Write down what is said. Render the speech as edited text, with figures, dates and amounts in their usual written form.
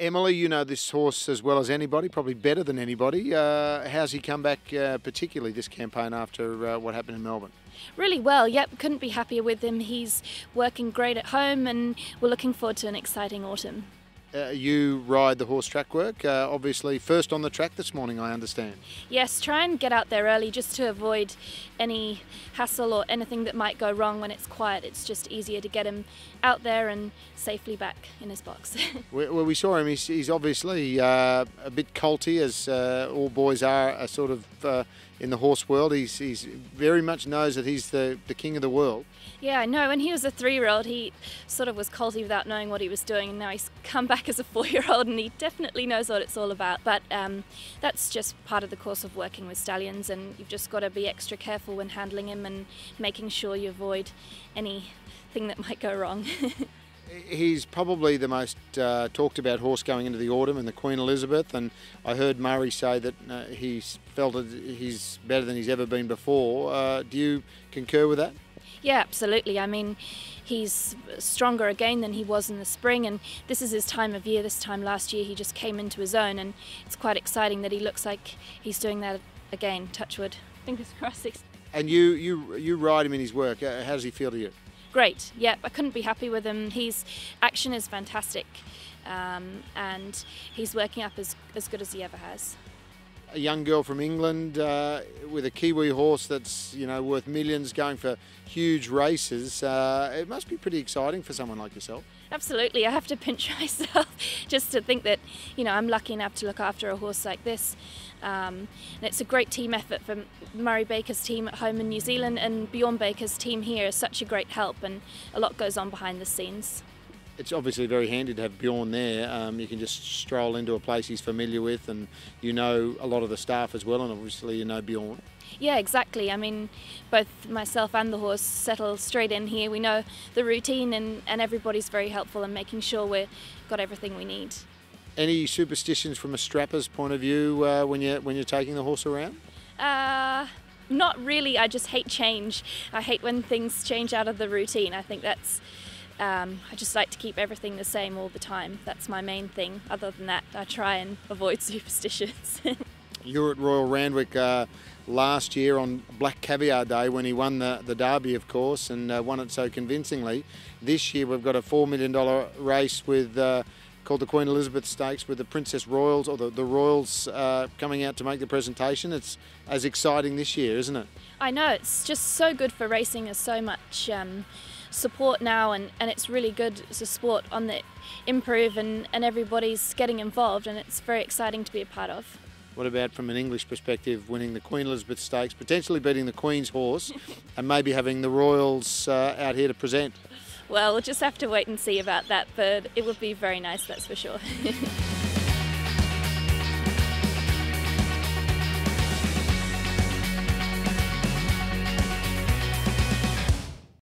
Emily, you know this horse as well as anybody, probably better than anybody. How's he come back, particularly this campaign after what happened in Melbourne? Really well, yep, couldn't be happier with him. He's working great at home and we're looking forward to an exciting autumn. You ride the horse track work, obviously first on the track this morning, I understand. Yes, try and get out there early just to avoid any hassle or anything that might go wrong when it's quiet. It's just easier to get him out there and safely back in his box. Well, we saw him, he's obviously a bit colty, as all boys are sort of in the horse world. He's very much knows that he's the king of the world. Yeah, I know. When he was a 3-year-old, he sort of was colty without knowing what he was doing, and now he's come back as a 4-year-old and he definitely knows what it's all about. But that's just part of the course of working with stallions, and you've just got to be extra careful when handling him and making sure you avoid anything that might go wrong. He's probably the most talked about horse going into the autumn in the Queen Elizabeth, and I heard Murray say that he's felt that he's better than he's ever been before. Do you concur with that? Yeah, absolutely. I mean, he's stronger again than he was in the spring, and this is his time of year. This time last year he just came into his own, and it's quite exciting that he looks like he's doing that again. Touch wood. Fingers crossed. And you ride him in his work. How does he feel to you? Great. Yep, I couldn't be happy with him. His action is fantastic, and he's working up as good as he ever has. A young girl from England with a Kiwi horse that's worth millions, going for huge races. It must be pretty exciting for someone like yourself. Absolutely. I have to pinch myself just to think that I'm lucky enough to look after a horse like this. And it's a great team effort from Murray Baker's team at home in New Zealand, and Bjorn Baker's team here is such a great help, and a lot goes on behind the scenes. It's obviously very handy to have Bjorn there. You can just stroll into a place he's familiar with, and a lot of the staff as well, and obviously Bjorn. Yeah, exactly. I mean, both myself and the horse settle straight in here. We know the routine, and everybody's very helpful in making sure we've got everything we need. Any superstitions from a strapper's point of view when you're taking the horse around? Not really. I just hate change. I hate when things change out of the routine. I think that's I just like to keep everything the same all the time. That's my main thing. Other than that, I try and avoid superstitions. You were at Royal Randwick last year on Black Caviar Day when he won the Derby, of course, and won it so convincingly. This year we've got a $4 million race with called the Queen Elizabeth Stakes, with the Princess Royals, or the Royals coming out to make the presentation. It's as exciting this year, isn't it? I know. It's just so good for racing. There's so much support now, and it's really good as a sport on the improve, and everybody's getting involved, and it's very exciting to be a part of. What about from an English perspective, winning the Queen Elizabeth Stakes, potentially beating the Queen's horse, and maybe having the Royals out here to present? Well, we'll just have to wait and see about that, but it would be very nice, that's for sure.